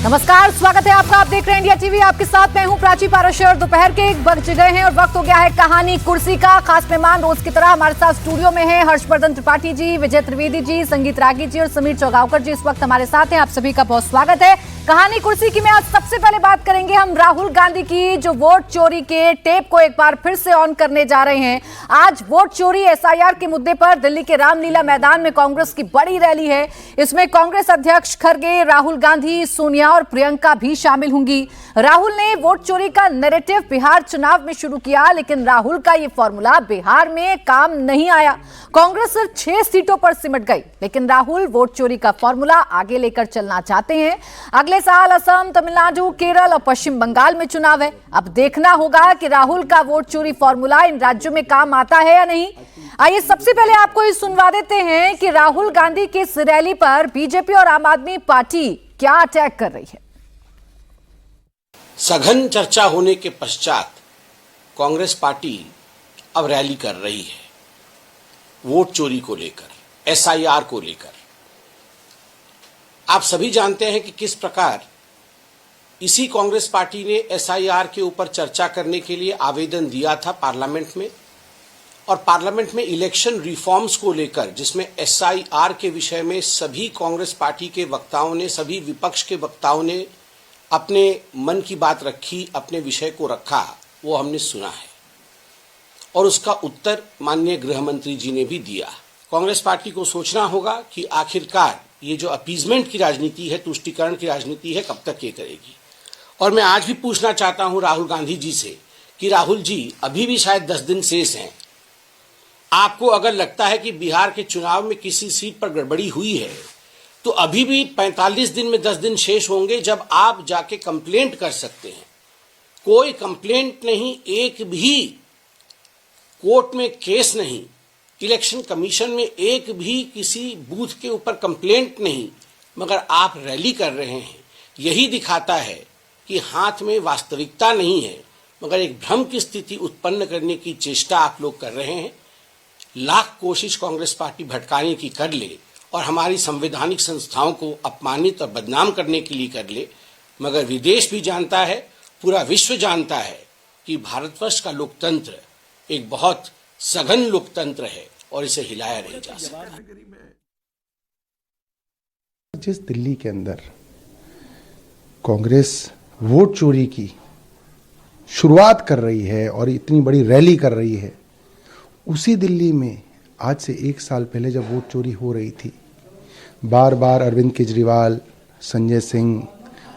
नमस्कार, स्वागत है आपका। आप देख रहे हैं इंडिया टीवी। आपके साथ मैं हूं प्राची पाराशर। दोपहर के 1 बज गए हैं और वक्त हो गया है कहानी कुर्सी का। खास मेहमान रोज की तरह हमारे साथ स्टूडियो में हैं हर्षवर्धन त्रिपाठी जी, विजय त्रिवेदी जी, संगीत रागी जी और समीर चौगावकर जी इस वक्त हमारे साथ हैं। आप सभी का बहुत स्वागत है कहानी कुर्सी की। मैं आज सबसे पहले बात करेंगे हम राहुल गांधी की, जो वोट चोरी के टेप को एक बार फिर से ऑन करने जा रहे हैं। आज वोट चोरी एसआईआर के मुद्दे पर दिल्ली के रामलीला मैदान में कांग्रेस की बड़ी रैली है। इसमें कांग्रेस अध्यक्ष खड़गे, राहुल गांधी, सोनिया और प्रियंका भी शामिल होंगी। राहुल ने वोट चोरी का नैरेटिव बिहार चुनाव में शुरू किया, लेकिन राहुल का यह फॉर्मूला बिहार में काम नहीं आया। कांग्रेस सिर्फ 6 सीटों पर सिमट गई, लेकिन राहुल वोट चोरी का फॉर्मूला आगे लेकर चलना चाहते हैं। अगले साल असम, तमिलनाडु, केरल और पश्चिम बंगाल में चुनाव है। अब देखना होगा कि राहुल का वोट चोरी फॉर्मूला इन राज्यों में काम आता है या नहीं। आइए सबसे पहले आपको ये सुनवा देते हैं कि राहुल गांधी की इस रैली पर बीजेपी और आम आदमी पार्टी क्या अटैक कर रही है। सघन चर्चा होने के पश्चात कांग्रेस पार्टी अब रैली कर रही है वोट चोरी को लेकर, एसआईआर को लेकर। आप सभी जानते हैं कि किस प्रकार इसी कांग्रेस पार्टी ने एसआईआर के ऊपर चर्चा करने के लिए आवेदन दिया था पार्लियामेंट में, और पार्लियामेंट में इलेक्शन रिफॉर्म्स को लेकर, जिसमें एसआईआर के विषय में सभी कांग्रेस पार्टी के वक्ताओं ने, सभी विपक्ष के वक्ताओं ने अपने मन की बात रखी, अपने विषय को रखा, वो हमने सुना है और उसका उत्तर माननीय गृह मंत्री जी ने भी दिया। कांग्रेस पार्टी को सोचना होगा कि आखिरकार ये जो अपीजमेंट की राजनीति है, तुष्टीकरण की राजनीति है, कब तक ये करेगी। और मैं आज भी पूछना चाहता हूं राहुल गांधी जी से कि राहुल जी, अभी भी शायद 10 दिन शेष हैं। आपको अगर लगता है कि बिहार के चुनाव में किसी सीट पर गड़बड़ी हुई है, तो अभी भी 45 दिन में 10 दिन शेष होंगे जब आप जाके कंप्लेंट कर सकते हैं। कोई कंप्लेंट नहीं, एक भी कोर्ट में केस नहीं, इलेक्शन कमीशन में एक भी किसी बूथ के ऊपर कंप्लेंट नहीं, मगर आप रैली कर रहे हैं। यही दिखाता है कि हाथ में वास्तविकता नहीं है, मगर एक भ्रम की स्थिति उत्पन्न करने की चेष्टा आप लोग कर रहे हैं। लाख कोशिश कांग्रेस पार्टी भटकाने की कर ले और हमारी संवैधानिक संस्थाओं को अपमानित और बदनाम करने के लिए कर ले, मगर विदेश भी जानता है, पूरा विश्व जानता है कि भारतवर्ष का लोकतंत्र एक बहुत सघन लोकतंत्र है और इसे हिलाया नहीं जा सकता। जिस दिल्ली के अंदर कांग्रेस वोट चोरी की शुरुआत कर रही है और इतनी बड़ी रैली कर रही है, उसी दिल्ली में आज से 1 साल पहले जब वोट चोरी हो रही थी, बार बार अरविंद केजरीवाल, संजय सिंह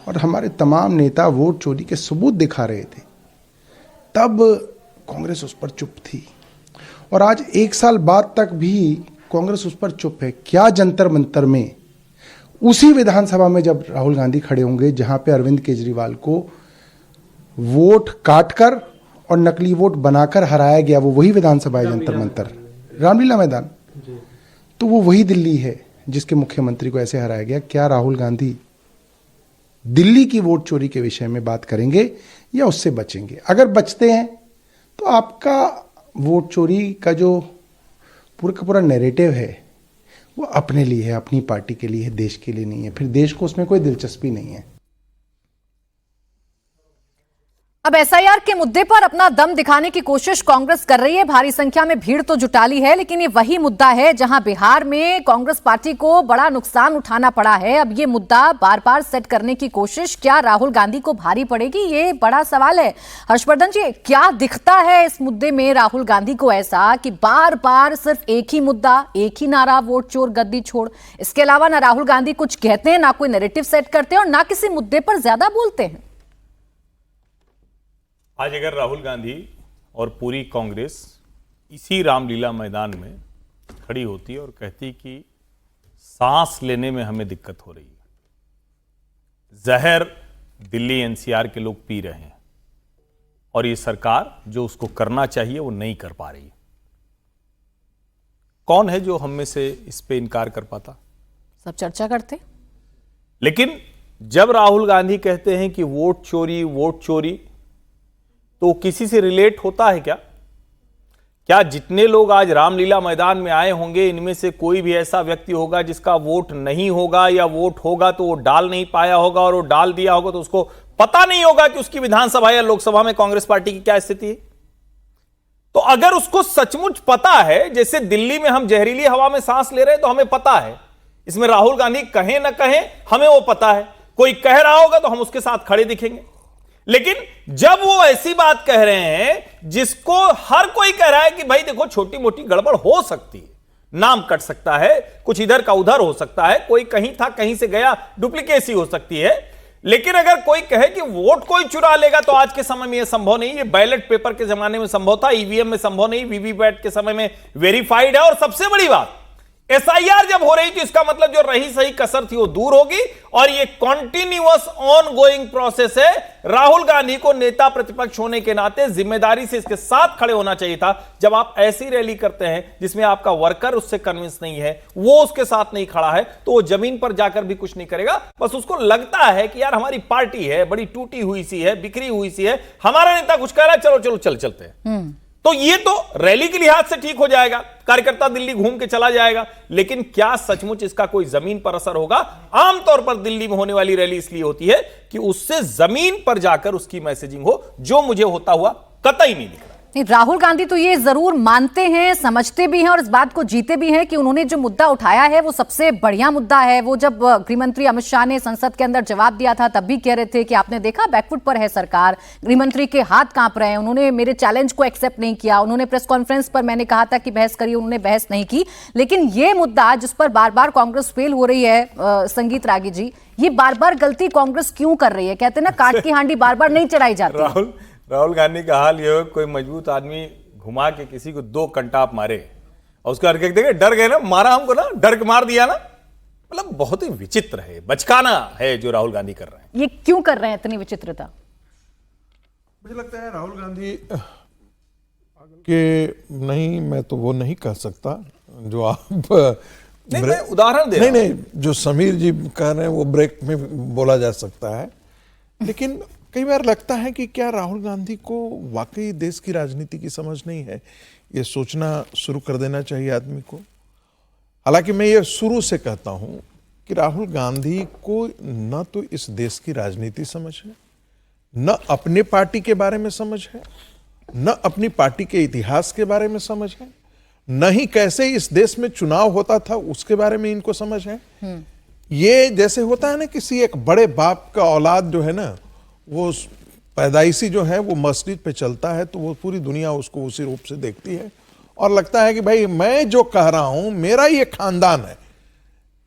और हमारे तमाम नेता वोट चोरी के सबूत दिखा रहे थे, तब कांग्रेस उस पर चुप थी। और आज 1 साल बाद तक भी कांग्रेस उस पर चुप है। क्या जंतर मंतर में उसी विधानसभा में जब राहुल गांधी खड़े होंगे जहां पे अरविंद केजरीवाल को वोट काटकर और नकली वोट बनाकर हराया गया, वो वही विधानसभा है, जंतर मंतर, रामलीला मैदान, तो वो वही दिल्ली है जिसके मुख्यमंत्री को ऐसे हराया गया। क्या राहुल गांधी दिल्ली की वोट चोरी के विषय में बात करेंगे या उससे बचेंगे? अगर बचते हैं तो आपका वोट चोरी का जो पूरा का पूरा नैरेटिव है वो अपने लिए है, अपनी पार्टी के लिए है, देश के लिए नहीं है। फिर देश को उसमें कोई दिलचस्पी नहीं है। अब एसआईआर के मुद्दे पर अपना दम दिखाने की कोशिश कांग्रेस कर रही है। भारी संख्या में भीड़ तो जुटा ली है, लेकिन ये वही मुद्दा है जहां बिहार में कांग्रेस पार्टी को बड़ा नुकसान उठाना पड़ा है। अब ये मुद्दा बार बार सेट करने की कोशिश क्या राहुल गांधी को भारी पड़ेगी, ये बड़ा सवाल है। हर्षवर्धन जी, क्या दिखता है इस मुद्दे में राहुल गांधी को ऐसा कि बार बार सिर्फ एक ही मुद्दा, एक ही नारा, वोट चोर गद्दी छोड़, इसके अलावा ना राहुल गांधी कुछ कहते हैं, ना कोई नैरेटिव सेट करते हैं और ना किसी मुद्दे पर ज्यादा बोलते हैं। आज अगर राहुल गांधी और पूरी कांग्रेस इसी रामलीला मैदान में खड़ी होती और कहती कि सांस लेने में हमें दिक्कत हो रही है, जहर दिल्ली एनसीआर के लोग पी रहे हैं और ये सरकार जो उसको करना चाहिए वो नहीं कर पा रही है, कौन है जो हम में से इस पे इनकार कर पाता? सब चर्चा करते। लेकिन जब राहुल गांधी कहते हैं कि वोट चोरी, वोट चोरी, तो किसी से रिलेट होता है क्या? क्या जितने लोग आज रामलीला मैदान में आए होंगे इनमें से कोई भी ऐसा व्यक्ति होगा जिसका वोट नहीं होगा, या वोट होगा तो वो डाल नहीं पाया होगा, और वो डाल दिया होगा तो उसको पता नहीं होगा कि उसकी विधानसभा या लोकसभा में कांग्रेस पार्टी की क्या स्थिति है? तो अगर उसको सचमुच पता है, जैसे दिल्ली में हम जहरीली हवा में सांस ले रहे हैं तो हमें पता है, इसमें राहुल गांधी कहें ना कहें हमें वो पता है, कोई कह रहा होगा तो हम उसके साथ खड़े दिखेंगे। लेकिन जब वो ऐसी बात कह रहे हैं जिसको हर कोई कह रहा है कि भाई देखो छोटी मोटी गड़बड़ हो सकती है, नाम कट सकता है, कुछ इधर का उधर हो सकता है, कोई कहीं था कहीं से गया, डुप्लीकेसी हो सकती है, लेकिन अगर कोई कहे कि वोट कोई चुरा लेगा तो आज के समय में यह संभव नहीं। ये बैलेट पेपर के जमाने में संभव था, ईवीएम में संभव नहीं, वीवीपैट के समय में वेरीफाइड है। और सबसे बड़ी बात, एसआईआर जब हो रही थी इसका मतलब जो रही सही कसर थी वो दूर होगी, और ये कॉन्टिन्यूअस ऑन गोइंग प्रोसेस है। राहुल गांधी को नेता प्रतिपक्ष होने के नाते जिम्मेदारी से इसके साथ खड़े होना चाहिए था। जब आप ऐसी रैली करते हैं जिसमें आपका वर्कर उससे कन्विंस नहीं है, वो उसके साथ नहीं खड़ा है, तो वो जमीन पर जाकर भी कुछ नहीं करेगा। बस उसको लगता है कि यार हमारी पार्टी है, बड़ी टूटी हुई सी है, बिखरी हुई सी है, हमारा नेता कुछ कह रहा है, चलो चलो चल चलते हैं। तो ये तो रैली के लिहाज से ठीक हो जाएगा, कार्यकर्ता दिल्ली घूम के चला जाएगा, लेकिन क्या सचमुच इसका कोई जमीन पर असर होगा? आमतौर पर दिल्ली में होने वाली रैली इसलिए होती है कि उससे जमीन पर जाकर उसकी मैसेजिंग हो, जो मुझे होता हुआ कतई नहीं दिख रहा। राहुल गांधी तो ये जरूर मानते हैं, समझते भी हैं और इस बात को जीते भी हैं कि उन्होंने जो मुद्दा उठाया है वो सबसे बढ़िया मुद्दा है। वो जब गृहमंत्री अमित शाह ने संसद के अंदर जवाब दिया था तब भी कह रहे थे कि आपने देखा बैकफुट पर है सरकार, गृहमंत्री के हाथ कांप रहे हैं, उन्होंने मेरे चैलेंज को एक्सेप्ट नहीं किया। उन्होंने प्रेस कॉन्फ्रेंस पर मैंने कहा था कि बहस करिए, उन्होंने बहस नहीं की। लेकिन ये मुद्दा जिस पर बार बार कांग्रेस फेल हो रही है, संगीत रागी जी, ये बार बार गलती कांग्रेस क्यों कर रही है? कहते हैं ना, काट की हांडी बार बार नहीं चढ़ाई जाती। राहुल गांधी का हाल ये हो, कोई मजबूत आदमी घुमा के किसी को 2 कंटाप मारे और उसका देखे डर गए ना, मारा हमको ना, डर के मार दिया ना, मतलब बहुत ही विचित्र है, बचकाना है जो राहुल गांधी कर रहे हैं। ये क्यों कर रहे हैं इतनी विचित्रता? मुझे लगता है राहुल गांधी के नहीं, मैं तो वो नहीं कह सकता जो आप नहीं, मैं उदाहरण दे रहा हूं। नहीं, जो समीर जी कह रहे हैं वो ब्रेक में बोला जा सकता है, लेकिन कई बार लगता है कि क्या राहुल गांधी को वाकई देश की राजनीति की समझ नहीं है? ये सोचना शुरू कर देना चाहिए आदमी को। हालांकि मैं ये शुरू से कहता हूं कि राहुल गांधी को न तो इस देश की राजनीति समझ है, न अपने पार्टी के बारे में समझ है, न अपनी पार्टी के इतिहास के बारे में समझ है, न ही कैसे इस देश में चुनाव होता था उसके बारे में इनको समझ है। ये जैसे होता है ना, किसी एक बड़े बाप का औलाद जो है ना, वो पैदाइशी जो है वो मस्जिद पे चलता है तो वो पूरी दुनिया उसको उसी रूप से देखती है और लगता है कि भाई मैं जो कह रहा हूं, मेरा ये खानदान है,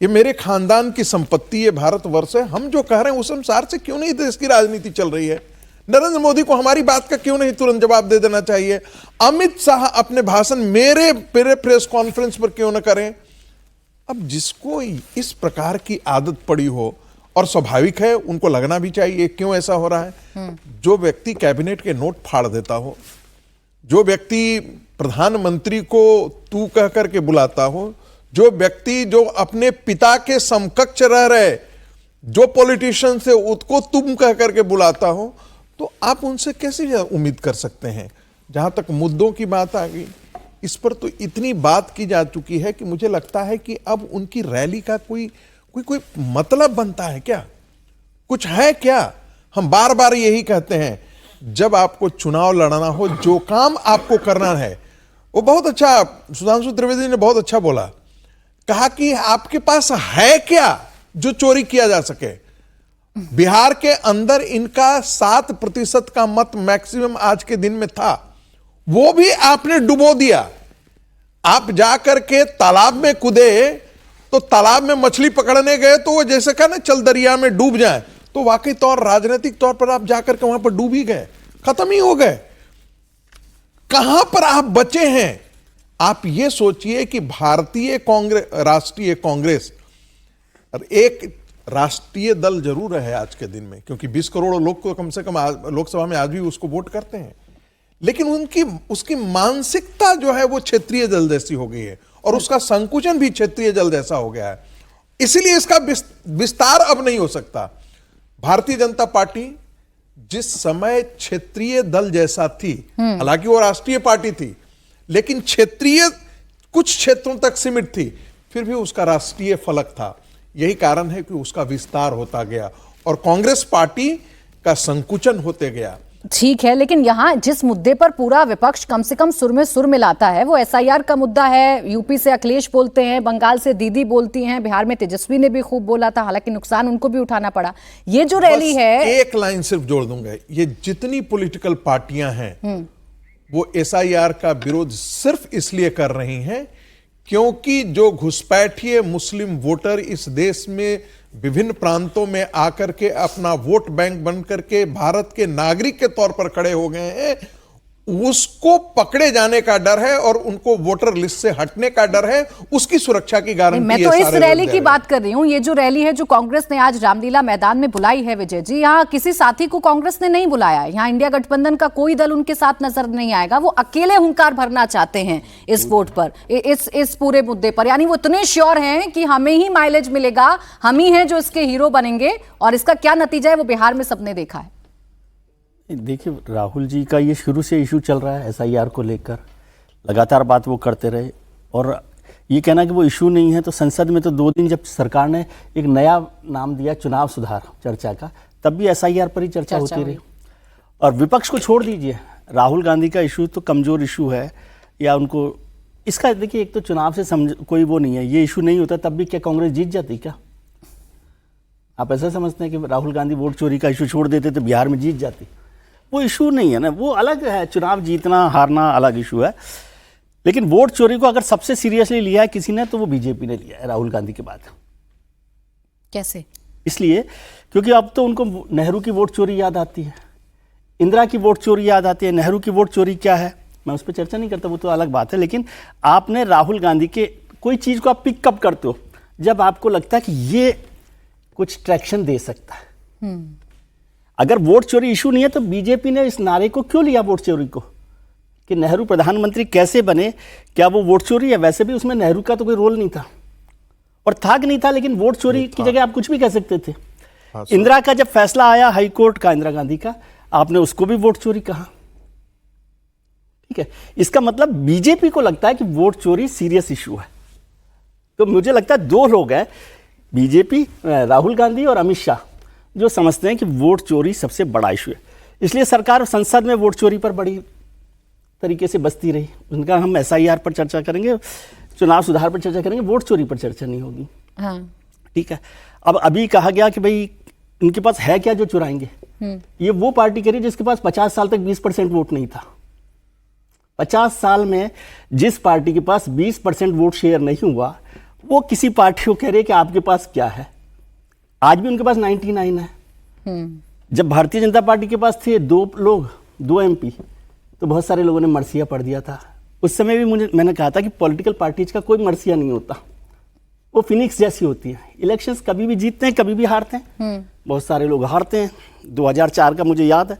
ये मेरे खानदान की संपत्ति, ये भारतवर्ष है, हम जो कह रहे हैं उस अनुसार से क्यों नहीं देश की राजनीति चल रही है? नरेंद्र मोदी को हमारी बात का क्यों नहीं तुरंत जवाब दे देना चाहिए? अमित शाह अपने भाषण मेरे प्रेस कॉन्फ्रेंस पर क्यों ना करें? अब जिसको इस प्रकार की आदत पड़ी हो, और स्वाभाविक है उनको लगना भी चाहिए क्यों ऐसा हो रहा है, जो व्यक्ति कैबिनेट के नोट फाड़ देता हो, जो व्यक्ति प्रधानमंत्री को तू कह करके बुलाता हो, जो व्यक्ति जो अपने पिता के समकक्ष रह रहे जो पॉलिटिशियन से उसको तुम कह करके बुलाता हो, तो आप उनसे कैसे उम्मीद कर सकते हैं? जहां तक मुद्दों की बात आ गई, इस पर तो इतनी बात की जा चुकी है कि मुझे लगता है कि अब उनकी रैली का कोई मतलब बनता है क्या? कुछ है क्या? हम बार बार यही कहते हैं, जब आपको चुनाव लड़ना हो, जो काम आपको करना है, वो बहुत अच्छा सुधांशु त्रिवेदी ने बहुत अच्छा बोला, कहा कि आपके पास है क्या जो चोरी किया जा सके? बिहार के अंदर इनका 7% का मत मैक्सिमम आज के दिन में था, वो भी आपने डुबो दिया। आप जाकर के तालाब में कूदे तो तालाब में मछली पकड़ने गए तो वो जैसे कहा ना, चल दरिया में डूब जाए, तो वाकई तौर राजनीतिक तौर पर आप जाकर के वहां पर डूब ही गए, खत्म ही हो गए। कहां पर आप बचे हैं? आप ये सोचिए कि भारतीय कांग्रेस, राष्ट्रीय कांग्रेस एक राष्ट्रीय दल जरूर है आज के दिन में, क्योंकि 20 करोड़ लोग को कम से कम लोकसभा में आज भी उसको वोट करते हैं, लेकिन उसकी मानसिकता जो है वो क्षेत्रीय दल जैसी हो गई है और उसका संकुचन भी क्षेत्रीय दल जैसा हो गया है। इसीलिए इसका विस्तार अब नहीं हो सकता। भारतीय जनता पार्टी जिस समय क्षेत्रीय दल जैसा थी, हालांकि वो राष्ट्रीय पार्टी थी, लेकिन क्षेत्रीय कुछ क्षेत्रों तक सीमित थी, फिर भी उसका राष्ट्रीय फलक था। यही कारण है कि उसका विस्तार होता गया और कांग्रेस पार्टी का संकुचन होते गया। ठीक है, लेकिन यहाँ जिस मुद्दे पर पूरा विपक्ष कम से कम सुर में सुर मिलाता है वो एसआईआर का मुद्दा है। यूपी से अखिलेश बोलते हैं, बंगाल से दीदी बोलती हैं, बिहार में तेजस्वी ने भी खूब बोला था, हालांकि नुकसान उनको भी उठाना पड़ा। ये जो रैली है, एक लाइन सिर्फ जोड़ दूंगा, ये जितनी पॉलिटिकल पार्टियां हैं वो एसआईआर का विरोध सिर्फ इसलिए कर रही हैं क्योंकि जो घुसपैठिए मुस्लिम वोटर इस देश में विभिन्न प्रांतों में आकर के अपना वोट बैंक बन करके भारत के नागरिक के तौर पर खड़े हो गए हैं, उसको पकड़े जाने का डर है और उनको वोटर लिस्ट से हटने का डर है। उसकी सुरक्षा की गारंटी मैं तो इस रैली की बात कर रही हूँ। ये जो रैली है जो कांग्रेस ने आज रामलीला मैदान में बुलाई है विजय जी, यहाँ किसी साथी को कांग्रेस ने नहीं बुलाया। यहाँ इंडिया गठबंधन का कोई दल उनके साथ नजर नहीं आएगा। वो अकेले हुंकार भरना चाहते हैं इस वोट पर, इस पूरे मुद्दे पर। यानी वो इतने श्योर हैं कि हमें ही माइलेज मिलेगा, हम ही हैं जो इसके हीरो बनेंगे। और इसका क्या नतीजा है वो बिहार में सबने देखा है। देखिए, राहुल जी का ये शुरू से इशू चल रहा है एसआईआर को लेकर, लगातार बात वो करते रहे। और ये कहना कि वो इशू नहीं है, तो संसद में तो 2 दिन जब सरकार ने एक नया नाम दिया चुनाव सुधार चर्चा का, तब भी एसआईआर पर ही चर्चा होती रही। और विपक्ष को छोड़ दीजिए, राहुल गांधी का इशू तो कमज़ोर इशू है, या उनको इसका देखिए, एक तो चुनाव से कोई वो नहीं है, ये इशू नहीं होता तब भी क्या कांग्रेस जीत जाती क्या? आप ऐसा समझते हैं कि राहुल गांधी वोट चोरी का इशू छोड़ देते तो बिहार में जीत जाती? वो इशू नहीं है ना, वो अलग है। चुनाव जीतना हारना अलग इशू है, लेकिन वोट चोरी को अगर सबसे सीरियसली लिया है किसी ने तो वो बीजेपी ने लिया है राहुल गांधी के बाद। कैसे? इसलिए क्योंकि अब तो उनको नेहरू की वोट चोरी याद आती है, इंदिरा की वोट चोरी याद आती है। नेहरू की वोट चोरी क्या है मैं उस पर चर्चा नहीं करता, वो तो अलग बात है। लेकिन आपने राहुल गांधी के कोई चीज़ को आप पिकअप करते हो जब आपको लगता है कि ये कुछ ट्रैक्शन दे सकता है। अगर वोट चोरी इशू नहीं है तो बीजेपी ने इस नारे को क्यों लिया वोट चोरी को, कि नेहरू प्रधानमंत्री कैसे बने, क्या वो वोट चोरी है? वैसे भी उसमें नेहरू का तो कोई रोल नहीं था, और था कि नहीं था, लेकिन वोट चोरी की जगह आप कुछ भी कह सकते थे। इंदिरा का जब फैसला आया हाई कोर्ट का इंदिरा गांधी का, आपने उसको भी वोट चोरी कहा। ठीक है, इसका मतलब बीजेपी को लगता है कि वोट चोरी सीरियस इशू है। तो मुझे लगता है 2 लोग हैं, बीजेपी राहुल गांधी और अमित शाह, जो समझते हैं कि वोट चोरी सबसे बड़ा इशू है। इसलिए सरकार संसद में वोट चोरी पर बड़ी तरीके से बसती रही। उनका हम एसआईआर पर चर्चा करेंगे, चुनाव सुधार पर चर्चा करेंगे, वोट चोरी पर चर्चा नहीं होगी। हाँ। ठीक है, अब अभी कहा गया कि भाई उनके पास है क्या जो चुराएंगे। ये वो पार्टी करी जिसके पास 50 साल तक 20% वोट नहीं था। 50 साल में जिस पार्टी के पास 20% वोट शेयर नहीं हुआ, वो किसी पार्टी को कह रहे कि आपके पास क्या है। आज भी उनके पास 99 है। जब भारतीय जनता पार्टी के पास थे 2 एमपी, तो बहुत सारे लोगों ने मर्सिया पढ़ दिया था। उस समय भी मैंने कहा था कि पॉलिटिकल पार्टीज का कोई मर्सिया नहीं होता, वो फिनिक्स जैसी होती है। इलेक्शंस कभी भी जीतते हैं, कभी भी हारते हैं। बहुत सारे लोग हारते हैं। 2004 का मुझे याद है,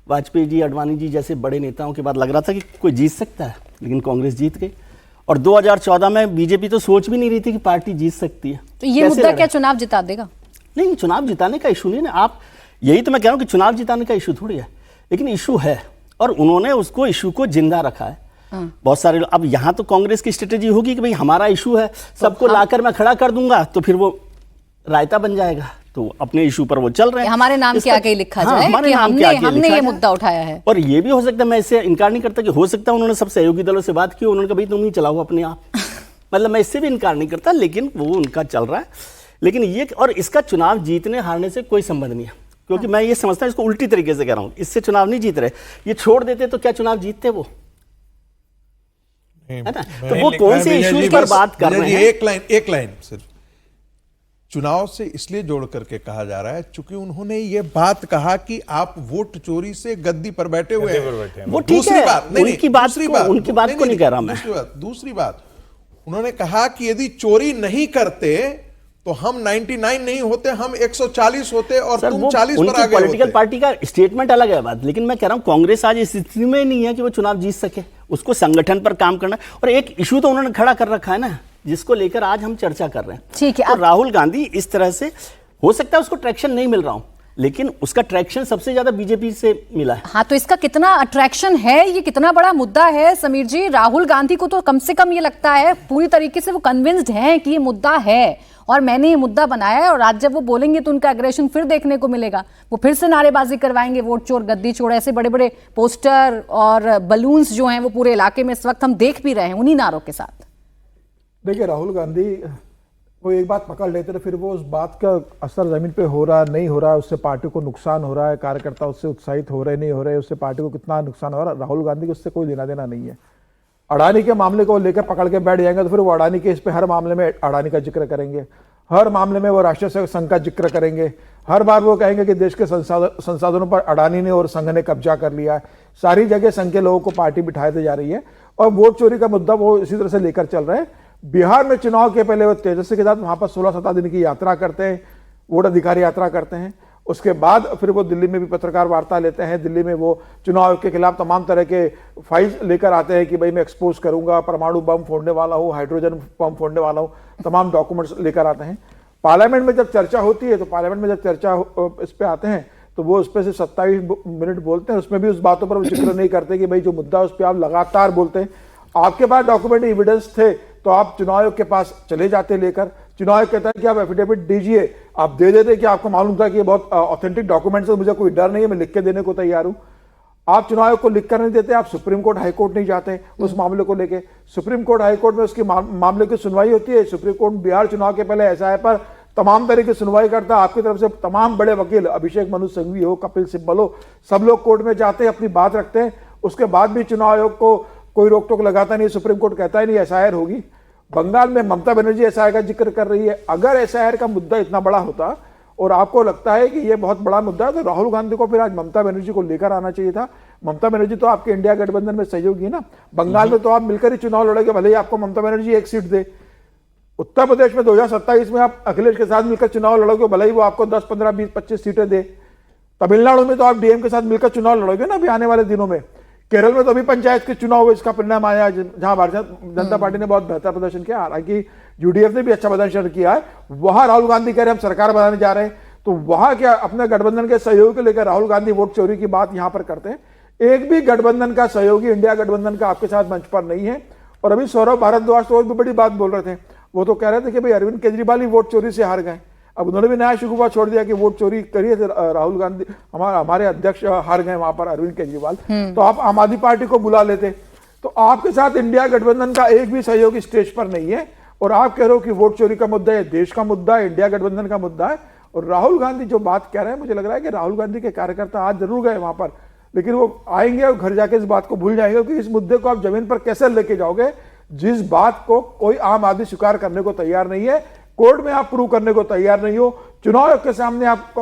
वाजपेयी जी, अडवाणी जी जैसे बड़े नेताओं के बाद लग रहा था कि कोई जीत सकता है, लेकिन कांग्रेस जीत गई। और 2014 में बीजेपी तो सोच भी नहीं रही थी कि पार्टी जीत सकती है। तो ये मुद्दा क्या चुनाव जिता देगा? नहीं, चुनाव जिताने का इशू नहीं ना। आप यही तो मैं कह रहा हूं कि चुनाव जिताने का इशू थोड़ी है, लेकिन इशू है और उन्होंने उसको इशू को जिंदा रखा है। बहुत सारे लोग, अब यहां तो कांग्रेस की स्ट्रेटेजी होगी कि भाई हमारा इशू है, सबको लाकर मैं खड़ा कर दूंगा, तो फिर वो रायता बन जाएगा। तो अपने इशू पर वो चल रहे हैं, हमारे नाम के आगे लिखा जाए कि हमने ये मुद्दा उठाया है। और ये भी हो सकता है, मैं इससे इनकार नहीं करता कि हो सकता है उन्होंने सब सहयोगी दलों से बात की, उन्होंने कहा भाई तुम ही चलाओ अपने आप। मतलब मैं इससे भी इनकार नहीं करता, लेकिन वो उनका चल रहा है। लेकिन ये, और इसका चुनाव जीतने हारने से कोई संबंध नहीं है, क्योंकि मैं ये समझता हूं, इसको उल्टी तरीके से कह रहा हूं, इससे चुनाव नहीं जीत रहे। ये छोड़ देते तो क्या चुनाव जीतते वो, है ना? तो वो कौन से इश्यूज पर बात कर रहे हैं? एक लाइन सिर्फ चुनाव से इसलिए जोड़ करके कहा जा रहा है चूंकि उन्होंने ये बात कहा कि आप वोट चोरी से गद्दी पर बैठे हुए हैं। वो ठीक है, उनकी बात को नहीं कह रहा मैं। दूसरी बात उन्होंने कहा कि यदि चोरी नहीं करते तो हम 99 नहीं होते, हम 140 होते और तुम 40 पर आ गए। पॉलिटिकल पार्टी का स्टेटमेंट अलग है बात, लेकिन मैं कह रहा हूं कांग्रेस आज इस स्थिति में नहीं है कि वो चुनाव जीत सके। उसको संगठन पर काम करना, और एक इशू तो उन्होंने खड़ा कर रखा है ना, जिसको लेकर आज हम चर्चा कर रहे हैं। ठीक है, तो राहुल गांधी इस तरह से, हो सकता है उसको ट्रैक्शन नहीं मिल रहा हूं, लेकिन उसका ट्रैक्शन सबसे ज्यादा बीजेपी से मिला है। हाँ, तो इसका कितना अट्रैक्शन है, ये कितना बड़ा मुद्दा है समीर जी? राहुल गांधी को तो कम से कम ये लगता है पूरी तरीके से वो कन्विंस्ड हैं कि ये मुद्दा है और मैंने ये मुद्दा बनाया है, और आज जब वो बोलेंगे तो उनका एग्रेशन फिर देखने को मिलेगा। वो फिर से नारेबाजी करवाएंगे, वोट चोर गद्दी चोर, ऐसे बड़े बड़े पोस्टर और बलून्स जो हैं वो पूरे इलाके में इस वक्त हम देख भी रहे हैं उन्हीं नारों के साथ। देखिए, राहुल गांधी वो एक बात पकड़ लेते थे, फिर वो उस बात का असर जमीन पे हो रहा नहीं हो रहा है, उससे पार्टी को नुकसान हो रहा है, कार्यकर्ता उससे उत्साहित हो रहे नहीं हो रहे, उससे पार्टी को कितना नुकसान हो रहा है, राहुल गांधी को उससे कोई लेना देना नहीं है। अडानी के मामले को लेकर पकड़ के बैठ जाएंगे तो फिर वो अडानी के इस पे हर मामले में अडानी का जिक्र करेंगे, हर मामले में वो राष्ट्रीय संघ का जिक्र करेंगे, हर बार वो कहेंगे कि देश के संसाधनों पर अडानी ने और संघ ने कब्जा कर लिया है। सारी जगह संघ के लोगों को पार्टी बिठाते जा रही है और वोट चोरी का मुद्दा वो इसी तरह से लेकर चल रहे हैं। बिहार में चुनाव के पहले वो तेजस्वी के साथ वहां पर 16-17 दिन की यात्रा करते हैं, वोट अधिकार यात्रा करते हैं। उसके बाद फिर वो दिल्ली में भी पत्रकार वार्ता लेते हैं, दिल्ली में वो चुनाव के खिलाफ तमाम तरह के फाइल्स लेकर आते हैं कि भाई मैं एक्सपोज करूंगा, परमाणु बम फोड़ने वाला हूँ, हाइड्रोजन बम फोड़ने वाला हूँ, तमाम डॉक्यूमेंट्स लेकर आते हैं। पार्लियामेंट में जब चर्चा होती है तो पार्लियामेंट में जब चर्चा इस पे आते हैं तो वो उस पर सिर्फ 27 मिनट बोलते हैं, उसमें भी उस बातों पर वो जिक्र नहीं करते कि भाई जो मुद्दा उस पर आप लगातार बोलते हैं। आपके पास डॉक्यूमेंट एविडेंस थे तो आप चुनाव आयोग के पास चले जाते लेकर, चुनाव आयोग कहता है कि आप एफिडेविट दीजिए, आप दे देते कि आपको मालूम था कि ये बहुत ऑथेंटिक डॉक्यूमेंट्स है, मुझे कोई डर नहीं है, मैं लिख के देने को तैयार हूं। आप चुनाव आयोग को लिख कर नहीं देते, आप सुप्रीम कोर्ट हाई कोर्ट नहीं जाते उस मामले को लेके। सुप्रीम कोर्ट हाई कोर्ट में उसकी मामले की सुनवाई होती है। सुप्रीम कोर्ट बिहार चुनाव के पहले एसआईआर पर तमाम तरह की सुनवाई करता है। आपकी तरफ से तमाम बड़े वकील, अभिषेक मनु सिंघवी हो, कपिल सिब्बल हो, सब लोग कोर्ट में जाते हैं, अपनी बात रखते हैं। उसके बाद भी चुनाव आयोग को कोई रोक टोक लगाता नहीं, सुप्रीम कोर्ट कहता ही नहीं एसआईआर होगी। बंगाल में ममता बनर्जी एसआईआर का जिक्र कर रही है। अगर एसआईआर का मुद्दा इतना बड़ा होता और आपको लगता है कि ये बहुत बड़ा मुद्दा है तो राहुल गांधी को फिर आज ममता बनर्जी को लेकर आना चाहिए था। ममता बनर्जी तो आपके इंडिया गठबंधन में सहयोगी ना, बंगाल में तो आप मिलकर ही चुनाव लड़ेंगे, भले ही आपको ममता बनर्जी एक सीट दे। उत्तर प्रदेश में 2027 में आप अखिलेश के साथ मिलकर चुनाव लड़ोगे, भले ही वो आपको 10, 15, 20, 25 सीटें दे। तमिलनाडु में तो आप डीएम के साथ मिलकर चुनाव लड़ोगे ना अभी आने वाले दिनों में। केरल में तो अभी पंचायत के चुनाव हुए, इसका परिणाम आया जहां भारतीय जनता पार्टी ने बहुत बेहतर प्रदर्शन किया, हालांकि यूडीएफ ने भी अच्छा प्रदर्शन किया है। वहां राहुल गांधी कह रहे हम सरकार बनाने जा रहे हैं, तो वहां क्या अपने गठबंधन के सहयोग को लेकर राहुल गांधी वोट चोरी की बात यहां पर करते हैं। एक भी गठबंधन का सहयोगी इंडिया गठबंधन का आपके साथ मंच पर नहीं है। और अभी सौरभ भारद्वाज तो और भी बड़ी बात बोल रहे थे, वो तो कह रहे थे कि भाई अरविंद केजरीवाल ही वोट चोरी से हार गए। अब उन्होंने भी नया शुरुआत छोड़ दिया कि वोट चोरी करिए राहुल गांधी, हमारे अध्यक्ष हार गए वहां पर अरविंद केजरीवाल, तो आप आम आदमी पार्टी को बुला लेते। तो आपके साथ इंडिया गठबंधन का एक भी सहयोगी स्टेज पर नहीं है और आप कह रहे हो कि वोट चोरी का मुद्दा है, देश का मुद्दा है, इंडिया गठबंधन का मुद्दा है। और राहुल गांधी जो बात कह रहे हैं, मुझे लग रहा है कि राहुल गांधी के कार्यकर्ता आज जरूर गए वहां पर, लेकिन वो आएंगे और घर जाके इस बात को भूल जाएंगे कि इस मुद्दे को आप जमीन पर कैसे लेके जाओगे जिस बात को कोई आम आदमी स्वीकार करने को तैयार नहीं है, कोर्ट में आप प्रूव करने को तैयार नहीं हो, चुनाव आयोग के सामने आप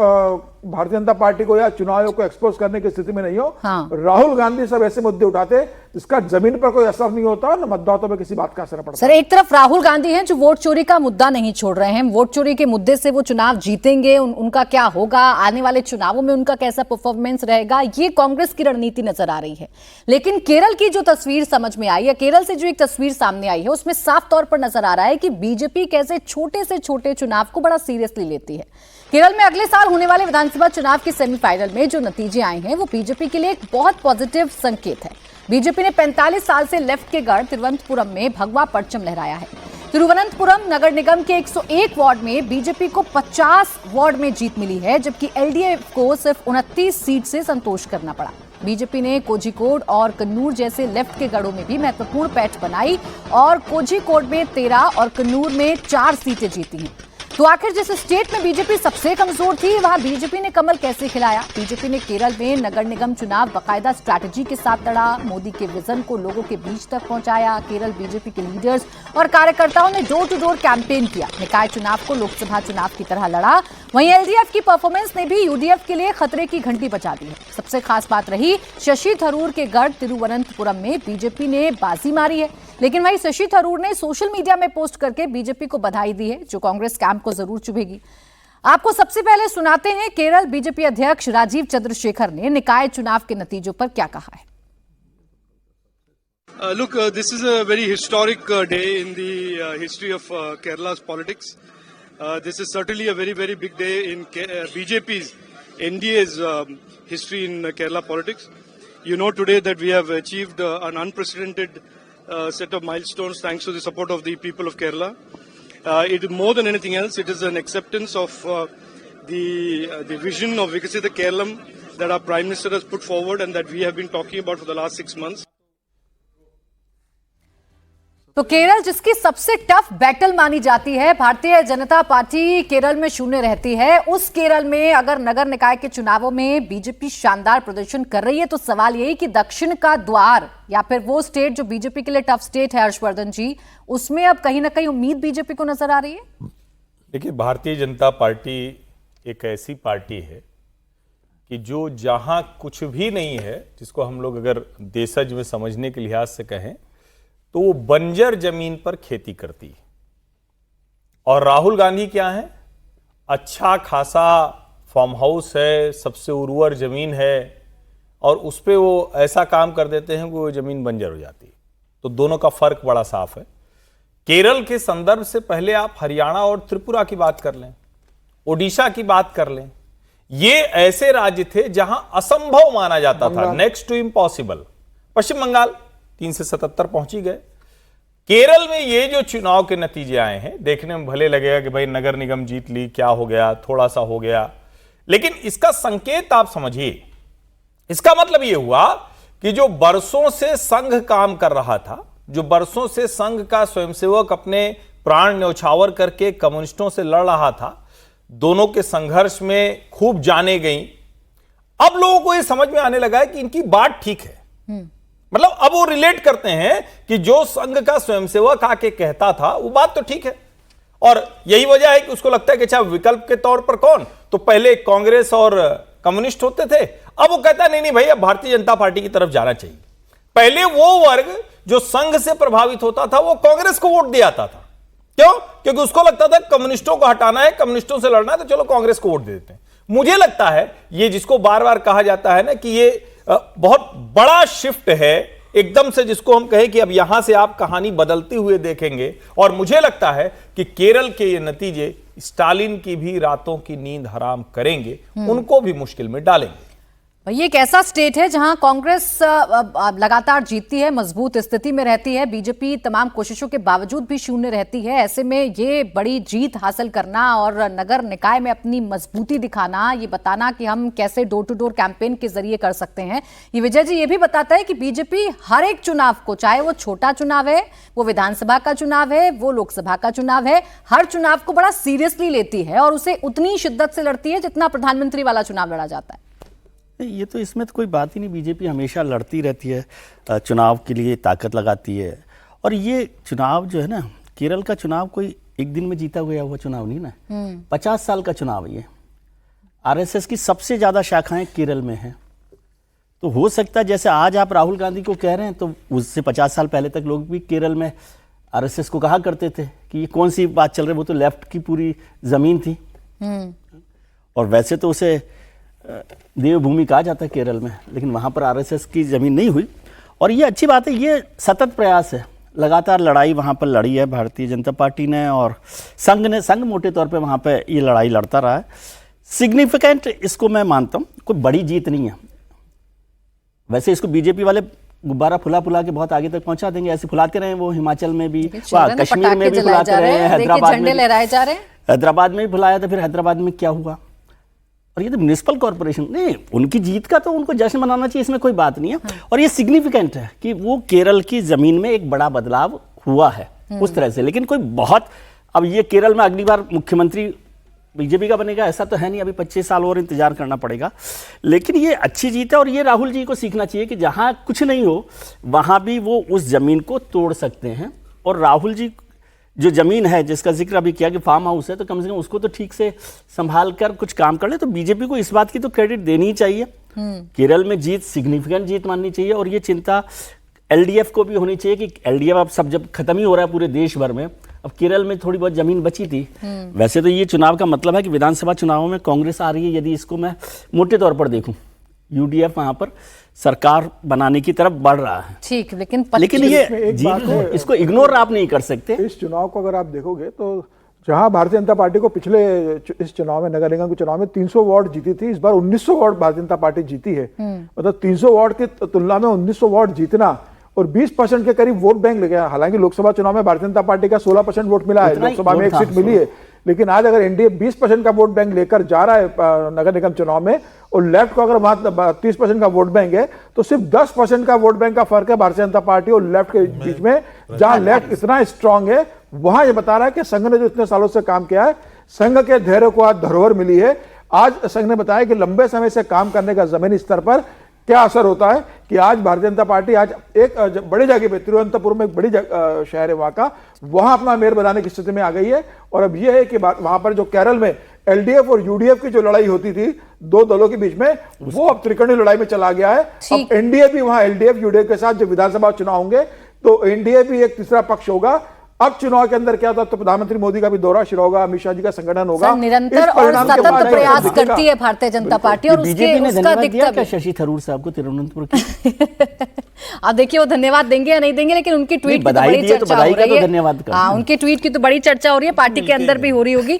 भारतीय जनता पार्टी को या चुनाव आयोग को एक्सपोज करने की स्थिति में नहीं हो। हाँ। राहुल गांधी सब ऐसे मुद्दे उठाते जिसका जमीन पर कोई असर नहीं होता और न मतदाताओं पर किसी बात का असर पड़ता। सर, एक तरफ राहुल गांधी हैं जो वोट चोरी का मुद्दा नहीं छोड़ रहे हैं, वोट चोरी के मुद्दे से वो चुनाव जीतेंगे, उनका क्या होगा, आने वाले चुनावों में उनका कैसा परफॉर्मेंस रहेगा, ये कांग्रेस की रणनीति नजर आ रही है। लेकिन केरल की जो तस्वीर समझ में आई है, केरल से जो एक तस्वीर सामने आई है, उसमें साफ तौर पर नजर आ रहा है कि बीजेपी कैसे छोटे से छोटे चुनाव को बड़ा सीरियसली लेती है। केरल में अगले साल होने वाले विधानसभा चुनाव के सेमीफाइनल में जो नतीजे आए हैं वो बीजेपी के लिए एक बहुत पॉजिटिव संकेत है। बीजेपी ने 45 साल से लेफ्ट के गढ़ तिरुवनंतपुरम में भगवा परचम लहराया है। तिरुवनंतपुरम नगर निगम के 101 वार्ड में बीजेपी को 50 वार्ड में जीत मिली है, जबकि एलडीएफ को सिर्फ 29 सीट से संतोष करना पड़ा। बीजेपी ने कोझिकोड और कन्नूर जैसे लेफ्ट के गढ़ों में भी महत्वपूर्ण पैठ बनाई और कोझिकोड में 13 और कन्नूर में 4 सीटें जीती हैं। तो आखिर जिस स्टेट में बीजेपी सबसे कमजोर थी, वहां बीजेपी ने कमल कैसे खिलाया? बीजेपी ने केरल में नगर निगम चुनाव बाकायदा स्ट्रैटेजी के साथ लड़ा, मोदी के विजन को लोगों के बीच तक पहुंचाया। केरल बीजेपी के लीडर्स और कार्यकर्ताओं ने डोर टू डोर कैंपेन किया, निकाय चुनाव को लोकसभा चुनाव की तरह लड़ा। वहीं एलडीएफ की परफॉर्मेंस ने भी यूडीएफ के लिए खतरे की घंटी बजा दी है। सबसे खास बात रही शशि थरूर के गढ़ तिरुवनंतपुरम में बीजेपी ने बाजी मारी है, लेकिन वहीं शशि थरूर ने सोशल मीडिया में पोस्ट करके बीजेपी को बधाई दी है, जो कांग्रेस कैंप को जरूर चुभेगी। आपको सबसे पहले सुनाते हैं केरल बीजेपी अध्यक्ष राजीव चंद्रशेखर ने निकाय चुनाव के नतीजों पर क्या कहा है। Look, this is a very historic day in the history of Kerala's politics. This is certainly a very, very big day in BJP's NDA's history in Kerala politics. You know today that we have achieved an unprecedented set of milestones thanks to the support of the people of Kerala. It more than anything else, it is an acceptance of the vision of Vikasita Kerala that our Prime Minister has put forward and that we have been talking about for the last 6 months. तो केरल जिसकी सबसे tough battle मानी जाती है, Bharatiya Janata party Kerala में शून्य रहती है। उस केरल में अगर नगर निकाय के चुनावों में बीजेपी शानदार प्रदर्शन कर रही है तो सवाल यही कि दक्षिण का द्वार या फिर वो स्टेट जो बीजेपी के लिए टफ स्टेट है, हर्षवर्धन जी, उसमें अब कहीं ना कहीं उम्मीद बीजेपी को नजर आ रही है। देखिए, भारतीय जनता पार्टी एक ऐसी पार्टी है कि जो जहां कुछ भी नहीं है, जिसको हम लोग अगर देशज में समझने के लिहाज से कहें तो वो बंजर जमीन पर खेती करती है। और राहुल गांधी क्या है, अच्छा खासा फार्म हाउस है, सबसे उर्वर जमीन है और उस पर वो ऐसा काम कर देते हैं कि वो जमीन बंजर हो जाती है। तो दोनों का फर्क बड़ा साफ है। केरल के संदर्भ से पहले आप हरियाणा और त्रिपुरा की बात कर लें, ओडिशा की बात कर लें। ये ऐसे राज्य थे जहां असंभव माना जाता था, नेक्स्ट टू इम्पॉसिबल। पश्चिम बंगाल 3 से 77 पहुंची गए। केरल में ये जो चुनाव के नतीजे आए हैं, देखने में भले लगेगा कि भाई नगर निगम जीत ली, क्या हो गया, थोड़ा सा हो गया, लेकिन इसका संकेत आप समझिए। इसका मतलब ये हुआ कि जो बरसों से संघ काम कर रहा था, जो बरसों से संघ का स्वयंसेवक अपने प्राण न्यौछावर करके कम्युनिस्टों से लड़ रहा था, दोनों के संघर्ष में खूब जाने गई। अब लोगों को यह समझ में आने लगा है कि इनकी बात ठीक है। मतलब अब वो रिलेट करते हैं कि जो संघ का स्वयंसेवक आके कहता था वो बात तो ठीक है। और यही वजह है कि उसको लगता है कि अच्छा विकल्प के तौर पर कौन, तो पहले कांग्रेस और कम्युनिस्ट होते थे, अब वो कहता नहीं भाई अब भारतीय जनता पार्टी की तरफ जाना चाहिए। पहले वो वर्ग जो संघ से प्रभावित होता था वो कांग्रेस को वोट दिया था। क्यों? क्योंकि उसको लगता था कम्युनिस्टों को हटाना है, कम्युनिस्टों से लड़ना है, तो चलो कांग्रेस को वोट दे देते हैं। मुझे लगता है ये जिसको बार बार कहा जाता है ना कि ये बहुत बड़ा शिफ्ट है एकदम से, जिसको हम कहें कि अब यहां से आप कहानी बदलती हुए देखेंगे। और मुझे लगता है कि केरल के ये नतीजे स्टालिन की भी रातों की नींद हराम करेंगे, उनको भी मुश्किल में डालेंगे। ये एक ऐसा स्टेट है जहां कांग्रेस लगातार जीतती है, मजबूत स्थिति में रहती है, बीजेपी तमाम कोशिशों के बावजूद भी शून्य रहती है। ऐसे में ये बड़ी जीत हासिल करना और नगर निकाय में अपनी मजबूती दिखाना, ये बताना कि हम कैसे डोर टू डोर कैंपेन के जरिए कर सकते हैं, ये विजय जी ये भी बताता है कि बीजेपी हर एक चुनाव को, चाहे वो छोटा चुनाव है, वो विधानसभा का चुनाव है, वो लोकसभा का चुनाव है, हर चुनाव को बड़ा सीरियसली लेती है और उसे उतनी शिद्दत से लड़ती है जितना प्रधानमंत्री वाला चुनाव लड़ा जाता है। ये तो इसमें तो कोई बात ही नहीं, बीजेपी हमेशा लड़ती रहती है, चुनाव के लिए ताकत लगाती है। और ये चुनाव जो है ना, केरल का चुनाव कोई एक दिन में जीता गया हुआ चुनाव नहीं ना, 50 साल का चुनाव है ये। आरएसएस की सबसे ज़्यादा शाखाएं केरल में हैं। तो हो सकता है जैसे आज आप राहुल गांधी को कह रहे हैं, तो उससे 50 साल पहले तक लोग भी केरल में आरएसएस को कहा करते थे कि ये कौन सी बात चल रही है, वो तो लेफ्ट की पूरी ज़मीन थी। और वैसे तो उसे देवभूमि कहा जाता है केरल में, लेकिन वहाँ पर आरएसएस की ज़मीन नहीं हुई। और ये अच्छी बात है, ये सतत प्रयास है, लगातार लड़ाई वहाँ पर लड़ी है भारतीय जनता पार्टी ने और संघ मोटे तौर पे वहाँ पे ये लड़ाई लड़ता रहा है। सिग्निफिकेंट इसको मैं मानता हूँ, कोई बड़ी जीत नहीं है। वैसे इसको बीजेपी वाले गुब्बारा फुला के बहुत आगे तक पहुंचा देंगे, ऐसे फुलाते रहे वो हिमाचल में भी, कश्मीर में भी फुलाते रहे, हैदराबाद में भी फुलाया था, फिर हैदराबाद में क्या हुआ। और ये तो म्युनिसिपल कॉर्पोरेशन नहीं, उनकी जीत का तो उनको जश्न मनाना चाहिए, इसमें कोई बात नहीं है। और ये सिग्निफिकेंट है कि वो केरल की जमीन में एक बड़ा बदलाव हुआ है उस तरह से। लेकिन कोई बहुत, अब ये केरल में अगली बार मुख्यमंत्री बीजेपी का बनेगा ऐसा तो है नहीं, अभी 25 साल और इंतजार करना पड़ेगा। लेकिन ये अच्छी जीत है और ये राहुल जी को सीखना चाहिए कि जहां कुछ नहीं हो वहां भी वो उस जमीन को तोड़ सकते हैं। और राहुल जी जो जमीन है जिसका जिक्र अभी किया कि फार्म हाउस है, तो कम से कम उसको तो ठीक से संभाल कर कुछ काम कर ले। तो बीजेपी को इस बात की तो क्रेडिट देनी ही चाहिए। केरल में जीत सिग्निफिकेंट जीत माननी चाहिए। और ये चिंता एलडीएफ को भी होनी चाहिए कि एलडीएफ अब सब जब खत्म ही हो रहा है पूरे देश भर में, अब केरल में थोड़ी बहुत जमीन बची थी। वैसे तो ये चुनाव का मतलब है कि विधानसभा चुनावों में कांग्रेस आ रही है, यदि इसको मैं मोटे तौर पर देखूं, यूडीएफ वहां पर सरकार बनाने की तरफ बढ़ रहा है। ठीक, लेकिन ये जीत इसको इग्नोर आप नहीं कर सकते। इस चुनाव को अगर आप देखोगे तो जहां भारतीय जनता पार्टी को पिछले इस चुनाव में, नगर निगम के चुनाव में 300 वार्ड जीती थी, इस बार 1900 वार्ड भारतीय जनता पार्टी जीती है। मतलब 300 वार्ड की तुलना में 1900 वार्ड जीतना और 20% के करीब वोट बैंक ले गया। हालांकि लोकसभा चुनाव में भारतीय जनता पार्टी का 16% वोट मिला है, लोकसभा में 1 सीट मिली है, लेकिन आज अगर एनडीए 20% का वोट बैंक लेकर जा रहा है नगर निगम चुनाव में, और लेफ्ट को अगर वहां 30% का वोट बैंक है, तो सिर्फ 10% का वोट बैंक का फर्क है भारतीय जनता पार्टी और लेफ्ट के बीच में। जहां लेफ्ट इतना स्ट्रांग है, वहां ये बता रहा है कि संघ ने जो इतने सालों से काम किया है, संघ के धैर्य को आज धरोहर मिली है। आज संघ ने बताया कि लंबे समय से काम करने का जमीनी स्तर पर क्या असर होता है, कि आज भारतीय जनता पार्टी आज एक बड़ी जगह पे, तिरुवनंतपुरम में एक बड़ी शहर है वहां का, वहां अपना मेयर बनाने की स्थिति में आ गई है। और अब यह है कि वहां पर जो केरल में एलडीएफ और यूडीएफ की जो लड़ाई होती थी दो दलों के बीच में, वो अब त्रिकोणीय लड़ाई में चला गया है। अब एनडीए भी वहां एलडीएफ यूडीएफ के साथ जो विधानसभा चुनाव होंगे, तो एनडीए भी एक तीसरा पक्ष होगा। अब चुनाव के अंदर क्या होता है, तो प्रधानमंत्री मोदी का भी दौरा शुरू होगा, अमित शाह जी का संगठन होगा। निरंतर और सतत प्रयास करती है भारतीय जनता पार्टी, और बीजेपी ने उसका धन्यवाद दिया दिखता क्या शशि थरूर साहब को तिरुवनंतपुर की? अब देखिए वो धन्यवाद देंगे या नहीं देंगे, लेकिन उनकी ट्वीट की तो बड़ी चर्चा हो रही है। धन्यवाद हाँ, उनकी ट्वीट की तो बड़ी चर्चा हो रही है, पार्टी के अंदर भी हो रही होगी।